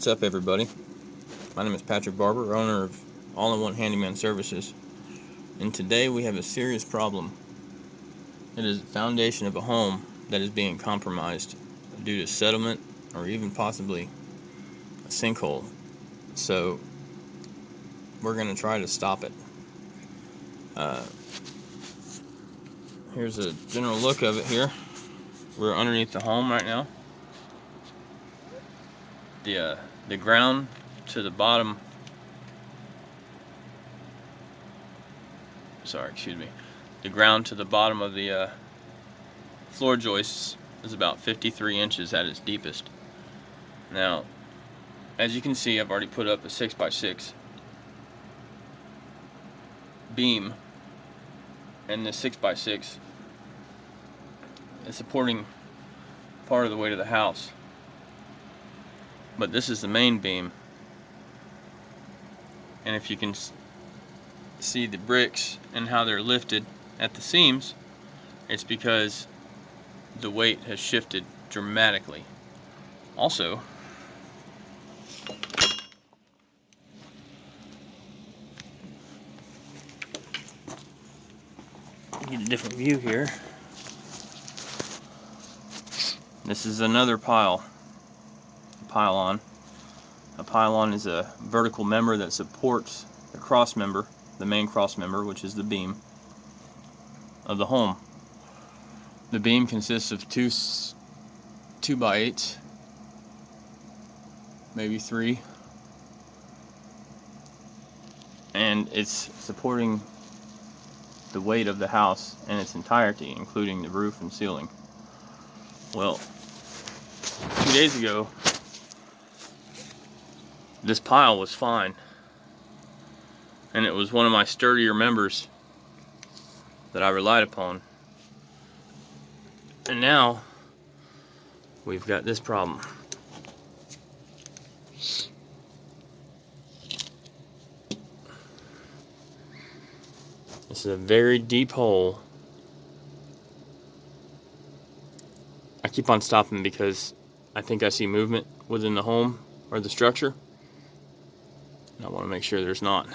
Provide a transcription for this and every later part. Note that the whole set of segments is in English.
What's up, everybody? My name is Patrick Barber, owner of All-in-One Handyman Services, and today we have a serious problem. It is the foundation of a home that is being compromised due to settlement or even possibly a sinkhole. So we're going to try to stop it. Here's a general look of it here. We're underneath the home right now. The ground to the bottom, the ground to the bottom of the floor joists is about 53 inches at its deepest. Now, as you can see, I've already put up a 6x6 beam, and this 6x6 is supporting part of the weight of the house. But this is the main beam, and if you can see the bricks and how they're lifted at the seams, it's because the weight has shifted dramatically. Also, get a different view here. This is another pylon. A pylon is a vertical member that supports the cross member, the main cross member, which is the beam of the home. The beam consists of two 2x8s, maybe 3, and it's supporting the weight of the house in its entirety, including the roof and ceiling. Well, 2 days ago, this pile was fine, and it was one of my sturdier members that I relied upon. And now we've got this problem. This is a very deep hole. I keep on stopping because I think I see movement within the home or the structure. I want to make sure there's not.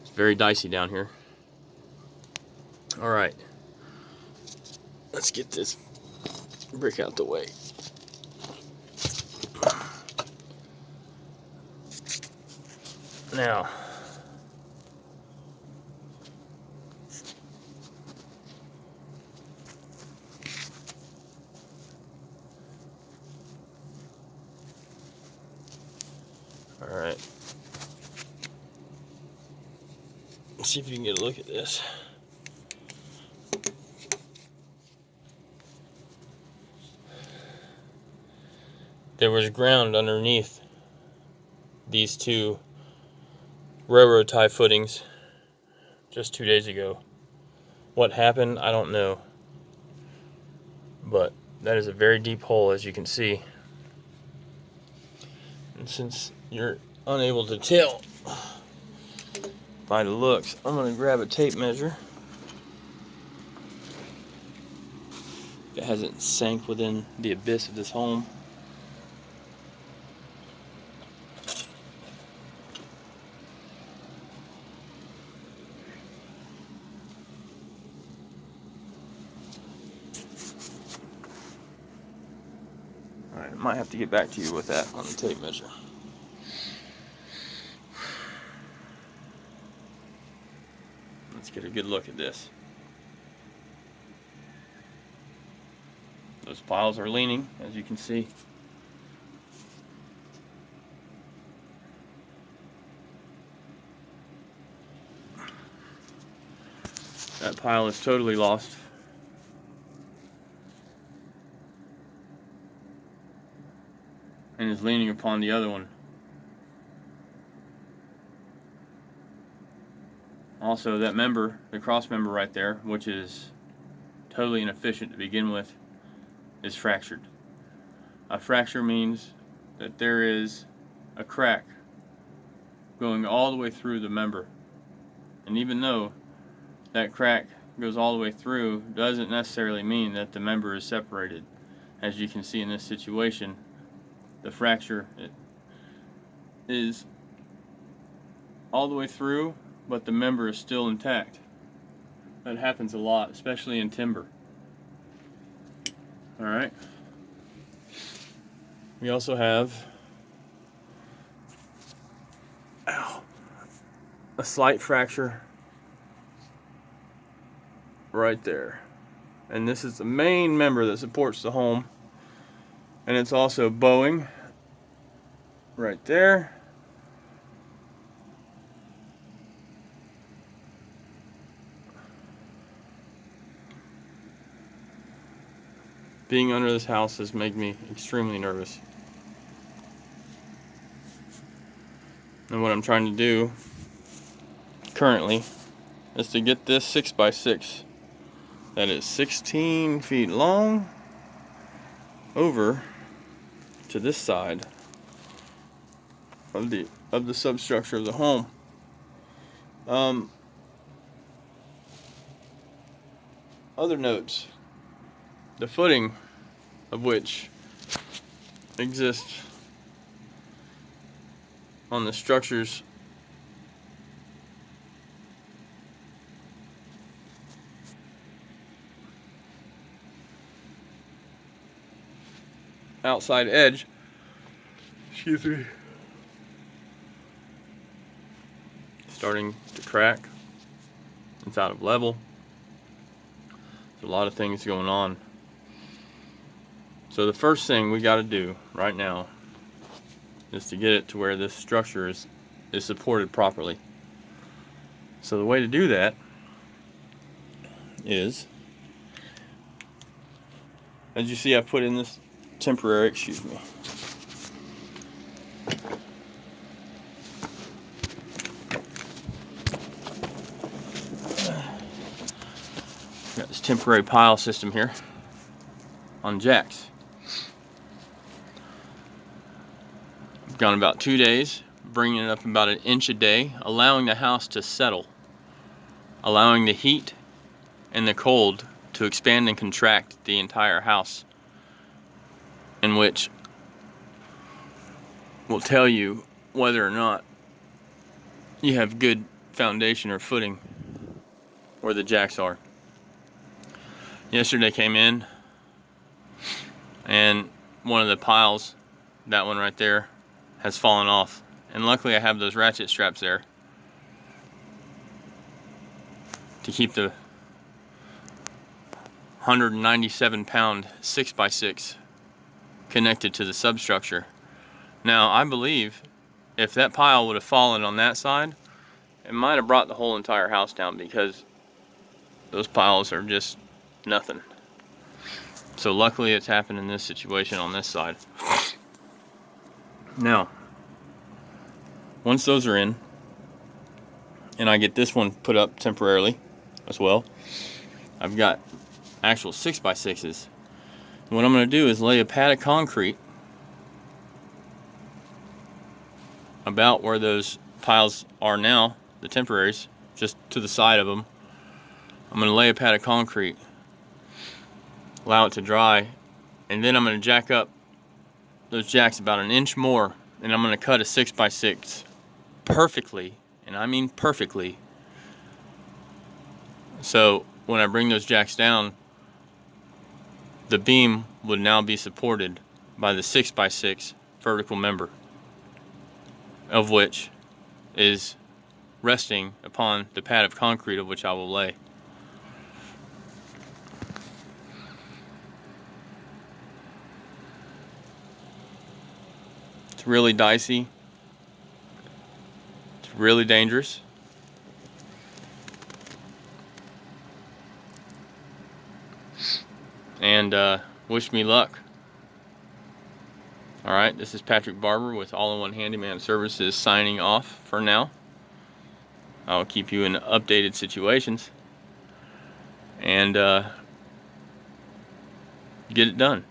It's very dicey down here. Alright, let's get this brick out the way. Now, alright, let's see if you can get a look at this. There was ground underneath these two railroad tie footings just 2 days ago. What happened, I don't know. But that is a very deep hole, as you can see. And since you're unable to tell by the looks, I'm going to grab a tape measure. It hasn't sank within the abyss of this home. Alright, I might have to get back to you with that on the tape measure. Let's get a good look at this. Those piles are leaning, as you can see. That pile is totally lost. And is leaning upon the other one. Also, that member, the cross member right there, which is totally inefficient to begin with, is fractured. A fracture means that there is a crack going all the way through the member. And even though that crack goes all the way through, doesn't necessarily mean that the member is separated. As you can see in this situation, the fracture is all the way through, but the member is still intact. That happens a lot, especially in timber. Alright. We also have a slight fracture right there. And this is the main member that supports the home. And it's also bowing right there. Being under this house has made me extremely nervous. And what I'm trying to do currently is to get this 6x6 that is 16 feet long over to this side of the substructure of the home. Other notes: the footing of which exists on the structures outside edge, excuse me, starting to crack. It's out of level. There's a lot of things going on. So the first thing we got to do right now is to get it to where this structure is supported properly. So the way to do that is, as you see, I put in this temporary, excuse me, got this temporary pile system here on jacks. I've gone about 2 days, bringing it up about 1 inch a day, allowing the house to settle, allowing the heat and the cold to expand and contract the entire house, in which will tell you whether or not you have good foundation or footing where the jacks are. Yesterday came in and one of the piles, that one right there, has fallen off, and luckily I have those ratchet straps there to keep the 197 pound 6x6 connected to the substructure. Now I believe if that pile would have fallen on that side, it might have brought the whole entire house down, because those piles are just nothing. So luckily it's happened in this situation on this side. Now, once those are in, and I get this one put up temporarily as well, I've got actual 6x6s. And what I'm going to do is lay a pad of concrete about where those piles are now, the temporaries, just to the side of them. I'm going to lay a pad of concrete, allow it to dry, and then I'm going to jack up those jacks about 1 inch more, and I'm going to cut a 6x6 perfectly, and I mean perfectly. So when I bring those jacks down, the beam would now be supported by the 6x6 vertical member, of which is resting upon the pad of concrete of which I will lay. It's really dicey. It's really dangerous. And wish me luck. Alright, this is Patrick Barber with All-in-One Handyman Services signing off for now. I'll keep you in updated situations and get it done.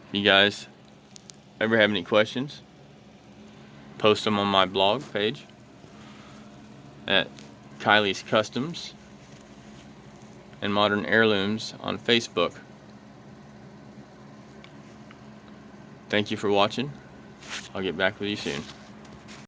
If you guys ever have any questions, post them on my blog page at Kylie's Customs and Modern Heirlooms on Facebook. Thank you for watching. I'll get back with you soon.